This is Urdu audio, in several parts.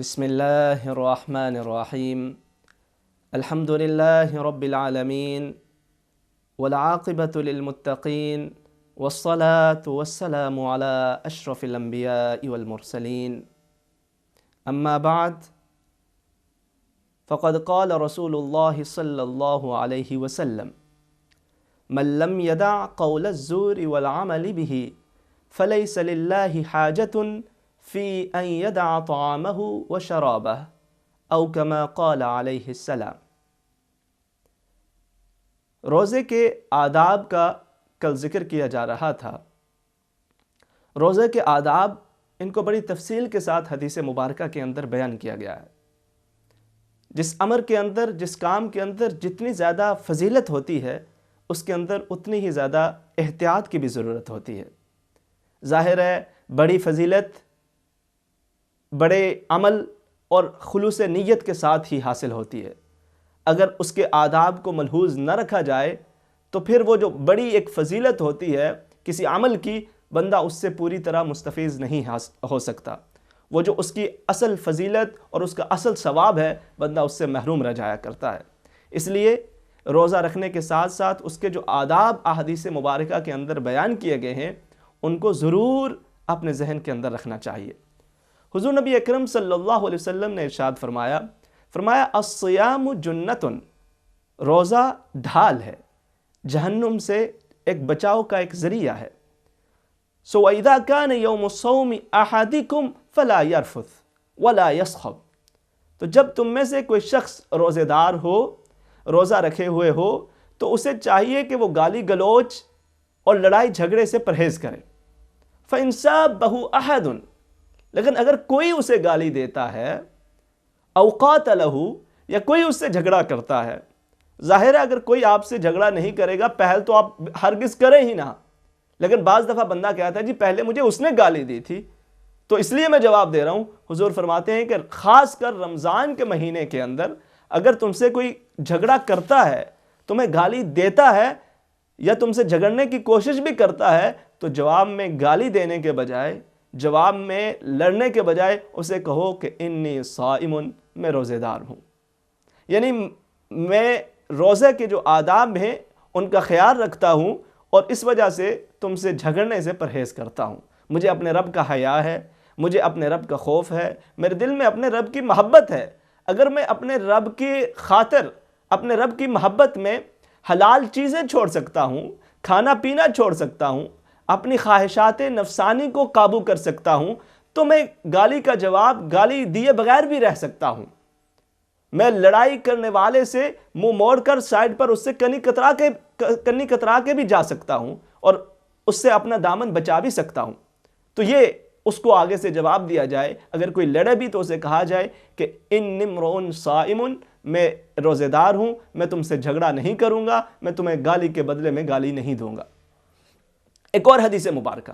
بسم الله الرحمن الرحيم. الحمد لله رب العالمين والعاقبة للمتقين والصلاة والسلام على أشرف الأنبياء والمرسلين. أما بعد، فقد قال رسول الله صلى الله عليه وسلم: من لم يدع قول الزور والعمل به فليس لله حاجة فی ان یدع طعامہ و شرابہ او کما قال علیہ السلام۔ روزے کے آداب کا کل ذکر کیا جا رہا تھا۔ روزے کے آداب، ان کو بڑی تفصیل کے ساتھ حدیث مبارکہ کے اندر بیان کیا گیا ہے۔ جس امر کے اندر، جس کام کے اندر جتنی زیادہ فضیلت ہوتی ہے، اس کے اندر اتنی ہی زیادہ احتیاط کی بھی ضرورت ہوتی ہے۔ ظاہر ہے بڑی فضیلت بڑے عمل اور خلوص نیت کے ساتھ ہی حاصل ہوتی ہے۔ اگر اس کے آداب کو ملحوظ نہ رکھا جائے تو پھر وہ جو بڑی ایک فضیلت ہوتی ہے کسی عمل کی، بندہ اس سے پوری طرح مستفیض نہیں ہو سکتا۔ وہ جو اس کی اصل فضیلت اور اس کا اصل ثواب ہے، بندہ اس سے محروم رہ جایا کرتا ہے۔ اس لیے روزہ رکھنے کے ساتھ ساتھ اس کے جو آداب احادیث مبارکہ کے اندر بیان کیے گئے ہیں، ان کو ضرور اپنے ذہن کے اندر رکھنا چاہیے۔ حضور نبی اکرم صلی اللہ علیہ وسلم نے ارشاد فرمایا الصیام جنۃ، روزہ ڈھال ہے، جہنم سے ایک بچاؤ کا ایک ذریعہ ہے۔ وَإِذَا كَانَ يَوْمُ الصَّوْمِ أَحَدِكُمْ فَلَا يَرْفُثْ وَلَا يَصْخَبْ، تو جب تم میں سے کوئی شخص روزے دار ہو، روزہ رکھے ہوئے ہو، تو اسے چاہیے کہ وہ گالی گلوچ اور لڑائی جھگڑے سے پرہیز کرے۔ فَإِنْ سَابَّهُ أَحَدٌ، لیکن اگر کوئی اسے گالی دیتا ہے، او قاتلہ، یا کوئی اس سے جھگڑا کرتا ہے، ظاہر ہے اگر کوئی آپ سے جھگڑا نہیں کرے گا پہل تو آپ ہرگز کریں ہی نہ، لیکن بعض دفعہ بندہ کہتا ہے جی پہلے مجھے اس نے گالی دی تھی تو اس لیے میں جواب دے رہا ہوں۔ حضور فرماتے ہیں کہ خاص کر رمضان کے مہینے کے اندر اگر تم سے کوئی جھگڑا کرتا ہے، تمہیں گالی دیتا ہے یا تم سے جھگڑنے کی کوشش بھی کرتا ہے، تو جواب میں گالی دینے کے بجائے، جواب میں لڑنے کے بجائے اسے کہو کہ انی صائم، میں روزے دار ہوں، یعنی میں روزے کے جو آداب ہیں ان کا خیال رکھتا ہوں اور اس وجہ سے تم سے جھگڑنے سے پرہیز کرتا ہوں۔ مجھے اپنے رب کا حیا ہے، مجھے اپنے رب کا خوف ہے، میرے دل میں اپنے رب کی محبت ہے۔ اگر میں اپنے رب کی خاطر، اپنے رب کی محبت میں حلال چیزیں چھوڑ سکتا ہوں، کھانا پینا چھوڑ سکتا ہوں، اپنی خواہشات نفسانی کو قابو کر سکتا ہوں، تو میں گالی کا جواب گالی دیے بغیر بھی رہ سکتا ہوں۔ میں لڑائی کرنے والے سے منہ موڑ کر سائڈ پر اس سے کنی کترا کے بھی جا سکتا ہوں اور اس سے اپنا دامن بچا بھی سکتا ہوں۔ تو یہ اس کو آگے سے جواب دیا جائے، اگر کوئی لڑے بھی تو اسے کہا جائے کہ انی امرؤ صائم، میں روزے دار ہوں، میں تم سے جھگڑا نہیں کروں گا، میں تمہیں گالی کے بدلے میں گالی نہیں دوں گا۔ ایک اور حدیث مبارکہ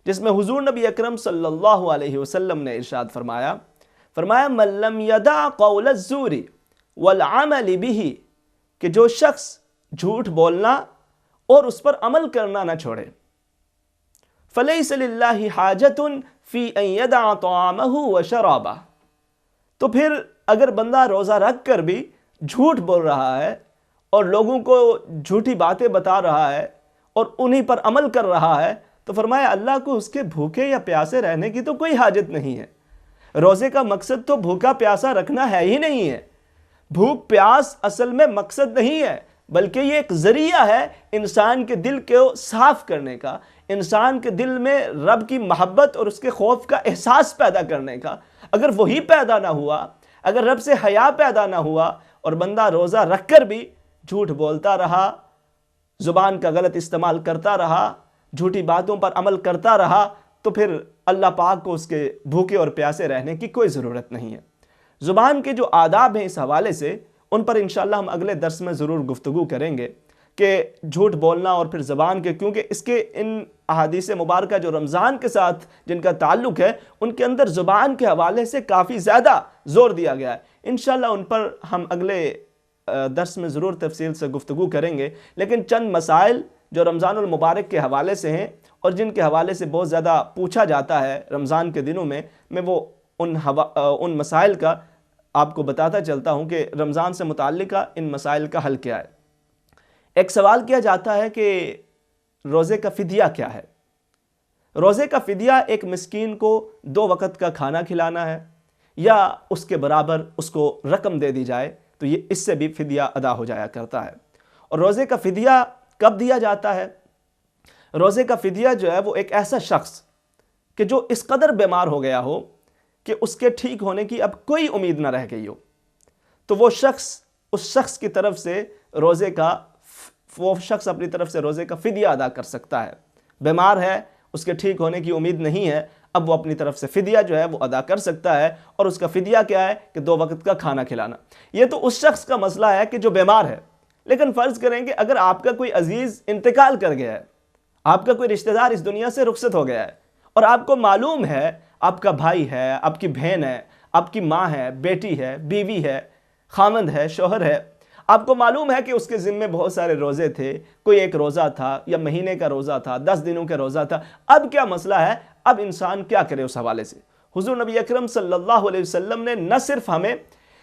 جس میں حضور نبی اکرم صلی اللہ علیہ وسلم نے ارشاد فرمایا من لم یدع قول الزور والعمل به، کہ جو شخص جھوٹ بولنا اور اس پر عمل کرنا نہ چھوڑے، فلیس للہ حاجۃ فی ان یدع طعامہ وشرابہ، تو پھر اگر بندہ روزہ رکھ کر بھی جھوٹ بول رہا ہے اور لوگوں کو جھوٹی باتیں بتا رہا ہے اور انہی پر عمل کر رہا ہے، تو فرمایا اللہ کو اس کے بھوکے یا پیاسے رہنے کی تو کوئی حاجت نہیں ہے۔ روزے کا مقصد تو بھوکا پیاسا رکھنا ہے ہی نہیں ہے۔ بھوک پیاس اصل میں مقصد نہیں ہے، بلکہ یہ ایک ذریعہ ہے انسان کے دل کو صاف کرنے کا، انسان کے دل میں رب کی محبت اور اس کے خوف کا احساس پیدا کرنے کا۔ اگر وہی پیدا نہ ہوا، اگر رب سے حیا پیدا نہ ہوا اور بندہ روزہ رکھ کر بھی جھوٹ بولتا رہا، زبان کا غلط استعمال کرتا رہا، جھوٹی باتوں پر عمل کرتا رہا، تو پھر اللہ پاک کو اس کے بھوکے اور پیاسے رہنے کی کوئی ضرورت نہیں ہے۔ زبان کے جو آداب ہیں اس حوالے سے، ان پر انشاءاللہ ہم اگلے درس میں ضرور گفتگو کریں گے کہ جھوٹ بولنا اور پھر زبان کے، کیونکہ اس کے ان احادیث مبارکہ جو رمضان کے ساتھ جن کا تعلق ہے، ان کے اندر زبان کے حوالے سے کافی زیادہ زور دیا گیا ہے۔ انشاءاللہ ان پر ہم اگلے درس میں ضرور تفصیل سے گفتگو کریں گے، لیکن چند مسائل جو رمضان المبارک کے حوالے سے ہیں اور جن کے حوالے سے بہت زیادہ پوچھا جاتا ہے رمضان کے دنوں میں وہ ان مسائل کا آپ کو بتاتا چلتا ہوں کہ رمضان سے متعلقہ ان مسائل کا حل کیا ہے۔ ایک سوال کیا جاتا ہے کہ روزے کا فدیہ کیا ہے؟ روزے کا فدیہ ایک مسکین کو 2 وقت کا کھانا کھلانا ہے، یا اس کے برابر اس کو رقم دے دی جائے تو یہ اس سے بھی فدیہ ادا ہو جایا کرتا ہے۔ اور روزے کا فدیہ کب دیا جاتا ہے؟ روزے کا فدیہ جو ہے وہ ایک ایسا شخص کہ جو اس قدر بیمار ہو گیا ہو کہ اس کے ٹھیک ہونے کی اب کوئی امید نہ رہ گئی ہو، تو وہ شخص کی طرف سے وہ شخص اپنی طرف سے روزے کا فدیہ ادا کر سکتا ہے۔ بیمار ہے، اس کے ٹھیک ہونے کی امید نہیں ہے، اب وہ اپنی طرف سے فدیہ جو ہے وہ ادا کر سکتا ہے، اور اس کا فدیہ کیا ہے کہ 2 وقت کا کھانا کھلانا۔ یہ تو اس شخص کا مسئلہ ہے کہ جو بیمار ہے، لیکن فرض کریں کہ اگر آپ کا کوئی عزیز انتقال کر گیا ہے، آپ کا کوئی رشتہ دار اس دنیا سے رخصت ہو گیا ہے، اور آپ کو معلوم ہے آپ کا بھائی ہے، آپ کی بہن ہے، آپ کی ماں ہے، بیٹی ہے، بیوی ہے، خاوند ہے، شوہر ہے، آپ کو معلوم ہے کہ اس کے ذمے بہت سارے روزے تھے، کوئی ایک روزہ تھا یا مہینے کا روزہ تھا، 10 دنوں کا روزہ تھا، اب کیا مسئلہ ہے؟ اب انسان کیا کرے اس حوالے سے؟ حضور نبی اکرم صلی اللہ علیہ وسلم نے نہ صرف ہمیں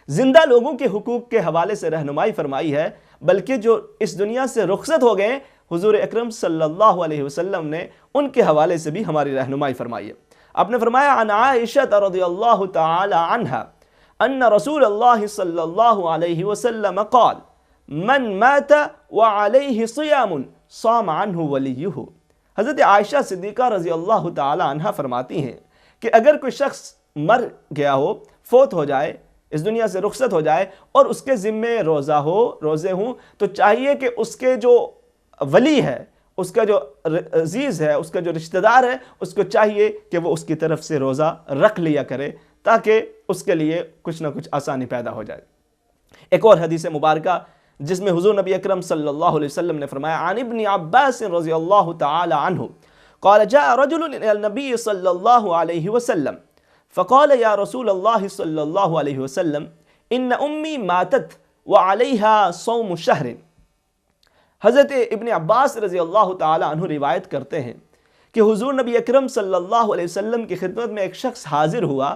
زندہ لوگوں کے حقوق کے حوالے سے رہنمائی فرمائی ہے، بلکہ جو اس دنیا سے رخصت ہو گئے حضور اکرم صلی اللہ علیہ وسلم نے ان کے حوالے سے بھی ہماری رہنمائی فرمائی ہے۔ آپ نے فرمایا عن عائشہ رضی اللہ تعالی عنہا ان رسول اللہ صلی اللہ علیہ وسلم قال من مات وعلیہ صیام صام عنہ ولیہ۔ حضرت عائشہ صدیقہ رضی اللہ تعالی عنہ فرماتی ہیں کہ اگر کوئی شخص مر گیا ہو، فوت ہو جائے، اس دنیا سے رخصت ہو جائے، اور اس کے ذمے روزے ہوں، تو چاہیے کہ اس کے جو ولی ہے، اس کا جو عزیز ہے، اس کا جو رشتہ دار ہے، اس کو چاہیے کہ وہ اس کی طرف سے روزہ رکھ لیا کرے، تاکہ اس کے لیے کچھ نہ کچھ آسانی پیدا ہو جائے۔ ایک اور حدیث مبارکہ جس میں حضور نبی اکرم صلی اللہ علیہ وسلم نے فرمایا عن ابن عباس رضی اللہ تعالی عنہ قال جاء رجل الى النبي صلی اللہ علیہ وسلم فقال یا رسول اللہ صلی اللہ علیہ وسلم ان امی ماتت وعلیہا صوم شہر۔ حضرت ابن عباس رضی اللہ تعالی عنہ روایت کرتے ہیں کہ حضور نبی اکرم صلی اللہ علیہ وسلم کی خدمت میں ایک شخص حاضر ہوا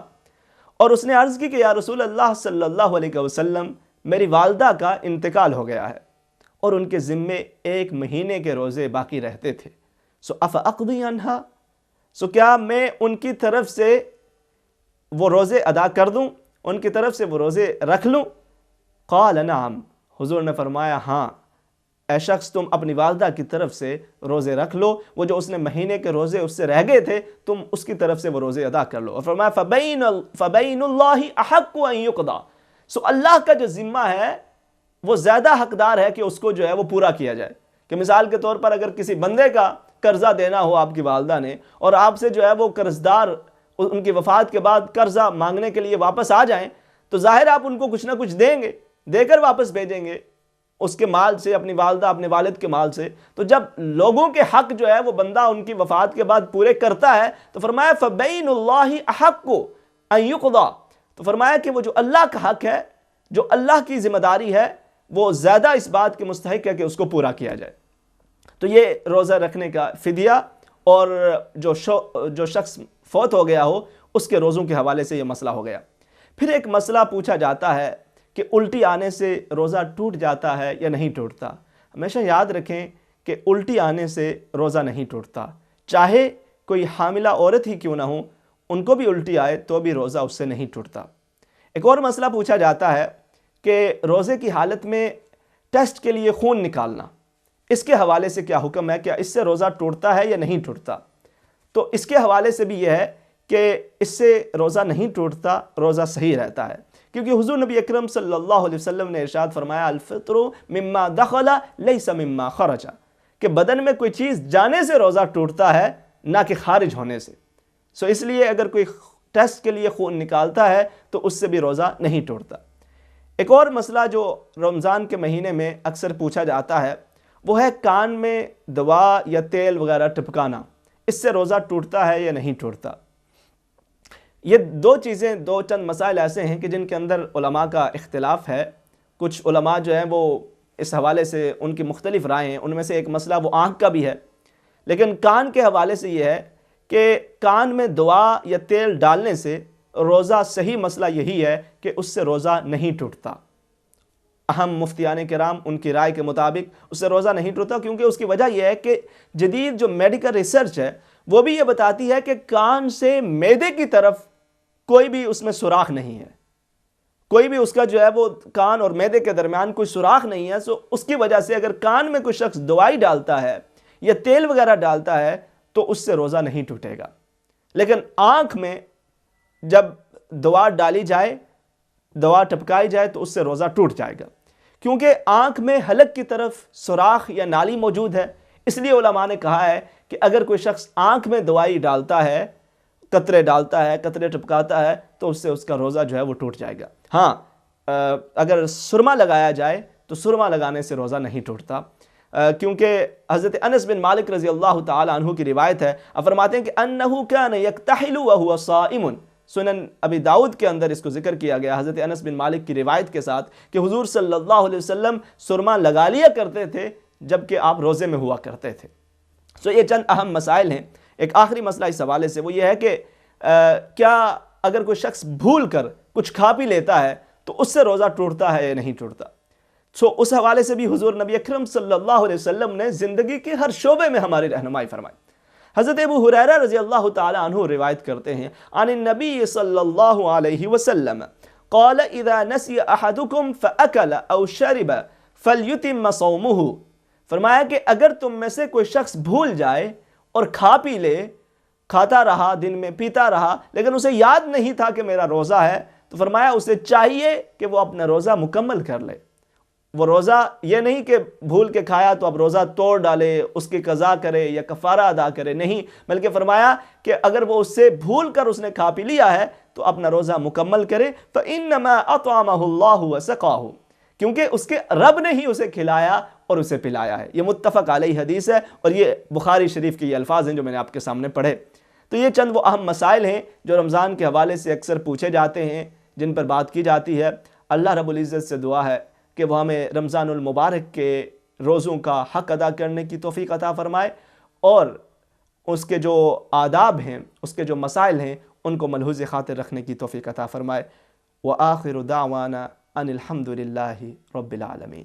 اور اس نے عرض کی کہ یا رسول اللہ صلی اللہ علیہ وسلم میری والدہ کا انتقال ہو گیا ہے اور ان کے ذمے 1 مہینے کے روزے باقی رہتے تھے، سو افاقضی عنہا، سو کیا میں ان کی طرف سے وہ روزے ادا کر دوں، ان کی طرف سے وہ روزے رکھ لوں؟ قال نعم، حضور نے فرمایا ہاں، اے شخص تم اپنی والدہ کی طرف سے روزے رکھ لو، وہ جو اس نے مہینے کے روزے اس سے رہ گئے تھے تم اس کی طرف سے وہ روزے ادا کر لو۔ اور فرمایا فبین اللہ احق ان یقضی، سو اللہ کا جو ذمہ ہے وہ زیادہ حقدار ہے کہ اس کو جو ہے وہ پورا کیا جائے۔ کہ مثال کے طور پر اگر کسی بندے کا قرضہ دینا ہو آپ کی والدہ نے، اور آپ سے جو ہے وہ قرضدار ان کی وفات کے بعد قرضہ مانگنے کے لیے واپس آ جائیں، تو ظاہر آپ ان کو کچھ نہ کچھ دیں گے، دے کر واپس بھیجیں گے اس کے مال سے، اپنی والدہ اپنے والد کے مال سے۔ تو جب لوگوں کے حق جو ہے وہ بندہ ان کی وفات کے بعد پورے کرتا ہے تو فرمایا فبین اللہ احق ان یقضی، تو فرمایا کہ وہ جو اللہ کا حق ہے، جو اللہ کی ذمہ داری ہے، وہ زیادہ اس بات کے مستحق ہے کہ اس کو پورا کیا جائے۔ تو یہ روزہ رکھنے کا فدیہ، اور جو شخص فوت ہو گیا ہو اس کے روزوں کے حوالے سے یہ مسئلہ ہو گیا۔ پھر ایک مسئلہ پوچھا جاتا ہے کہ الٹی آنے سے روزہ ٹوٹ جاتا ہے یا نہیں ٹوٹتا؟ ہمیشہ یاد رکھیں کہ الٹی آنے سے روزہ نہیں ٹوٹتا، چاہے کوئی حاملہ عورت ہی کیوں نہ ہو، ان کو بھی الٹی آئے تو بھی روزہ اس سے نہیں ٹوٹتا۔ ایک اور مسئلہ پوچھا جاتا ہے کہ روزے کی حالت میں ٹیسٹ کے لیے خون نکالنا، اس کے حوالے سے کیا حکم ہے؟ کیا اس سے روزہ ٹوٹتا ہے یا نہیں ٹوٹتا؟ تو اس کے حوالے سے بھی یہ ہے کہ اس سے روزہ نہیں ٹوٹتا، روزہ صحیح رہتا ہے، کیونکہ حضور نبی اکرم صلی اللہ علیہ وسلم نے ارشاد فرمایا الفطر مما دخل لیس مما خرج، کہ بدن میں کوئی چیز جانے سے روزہ ٹوٹتا ہے، نہ کہ خارج ہونے سے۔ سو اس لیے اگر کوئی ٹیسٹ کے لیے خون نکالتا ہے تو اس سے بھی روزہ نہیں ٹوٹتا۔ ایک اور مسئلہ جو رمضان کے مہینے میں اکثر پوچھا جاتا ہے وہ ہے کان میں دوا یا تیل وغیرہ ٹپکانا، اس سے روزہ ٹوٹتا ہے یا نہیں ٹوٹتا؟ یہ دو چند مسائل ایسے ہیں کہ جن کے اندر علماء کا اختلاف ہے۔ کچھ علماء جو ہیں وہ اس حوالے سے ان کی مختلف رائے ہیں، ان میں سے ایک مسئلہ وہ آنکھ کا بھی ہے، لیکن کان کے حوالے سے یہ ہے کہ کان میں دوا یا تیل ڈالنے سے روزہ صحیح مسئلہ یہی ہے کہ اس سے روزہ نہیں ٹوٹتا۔ اہم مفتیان کرام ان کی رائے کے مطابق اس سے روزہ نہیں ٹوٹتا، کیونکہ اس کی وجہ یہ ہے کہ جدید جو میڈیکل ریسرچ ہے وہ بھی یہ بتاتی ہے کہ کان سے معدے کی طرف کوئی بھی اس میں سوراخ نہیں ہے، کوئی بھی اس کا جو ہے وہ کان اور معدے کے درمیان کوئی سوراخ نہیں ہے، سو اس کی وجہ سے اگر کان میں کوئی شخص دوائی ڈالتا ہے یا تیل وغیرہ ڈالتا ہے تو اس سے روزہ نہیں ٹوٹے گا۔ لیکن آنکھ میں جب دوا ڈالی جائے، دوا ٹپکائی جائے تو اس سے روزہ ٹوٹ جائے گا، کیونکہ آنکھ میں حلق کی طرف سوراخ یا نالی موجود ہے۔ اس لیے علماء نے کہا ہے کہ اگر کوئی شخص آنکھ میں دوائی ڈالتا ہے، قطرے ڈالتا ہے، قطرے ٹپکاتا ہے تو اس سے اس کا روزہ جو ہے وہ ٹوٹ جائے گا۔ ہاں اگر سرما لگایا جائے تو سرما لگانے سے روزہ نہیں ٹوٹتا، کیونکہ حضرت انس بن مالک رضی اللہ تعالی عنہ کی روایت ہے، فرماتے ہیں کہ انہ کان یکتحل وہو صائم، سنن ابی داؤد کے اندر اس کو ذکر کیا گیا حضرت انس بن مالک کی روایت کے ساتھ کہ حضور صلی اللہ علیہ وسلم سرما لگا لیا کرتے تھے جبکہ آپ روزے میں ہوا کرتے تھے۔ سو یہ چند اہم مسائل ہیں۔ ایک آخری مسئلہ اس حوالے سے وہ یہ ہے کہ کیا اگر کوئی شخص بھول کر کچھ کھا پی لیتا ہے تو اس سے روزہ ٹوٹتا ہے یا نہیں ٹوٹتا؟ سو اس حوالے سے بھی حضور نبی اکرم صلی اللہ علیہ وسلم نے زندگی کے ہر شعبے میں ہماری رہنمائی فرمائی۔ حضرت ابو ہریرہ رضی اللہ تعالی عنہ روایت کرتے ہیں عن النبی صلی اللہ علیہ وسلم قال اذا نسی احدکم فاکل او شرب فلیتم صومہ، فرمایا کہ اگر تم میں سے کوئی شخص بھول جائے اور کھا پی لے، کھاتا رہا دن میں پیتا رہا لیکن اسے یاد نہیں تھا کہ میرا روزہ ہے، تو فرمایا اسے چاہیے کہ وہ اپنا روزہ مکمل کر لے۔ وہ روزہ یہ نہیں کہ بھول کے کھایا تو اب روزہ توڑ ڈالے، اس کی قضا کرے یا کفارہ ادا کرے، نہیں، بلکہ فرمایا کہ اگر وہ اس سے بھول کر اس نے کھا پی لیا ہے تو اپنا روزہ مکمل کرے۔ فَإِنَّمَا أَطْعَمَهُ اللَّهُ وَسَقَاهُ، کیونکہ اس کے رب نے ہی اسے کھلایا اور اسے پلایا ہے۔ یہ متفق علیہ حدیث ہے اور یہ بخاری شریف کے یہ الفاظ ہیں جو میں نے آپ کے سامنے پڑھے۔ تو یہ چند وہ اہم مسائل ہیں جو رمضان کے حوالے سے اکثر پوچھے جاتے ہیں، جن پر بات کی جاتی ہے۔ اللہ رب العزت سے دعا ہے کہ وہ ہمیں رمضان المبارک کے روزوں کا حق ادا کرنے کی توفیق عطا فرمائے اور اس کے جو آداب ہیں، اس کے جو مسائل ہیں، ان کو ملحوظ خاطر رکھنے کی توفیق عطا فرمائے۔ وآخر دعوانا ان الحمد للہ رب العالمین۔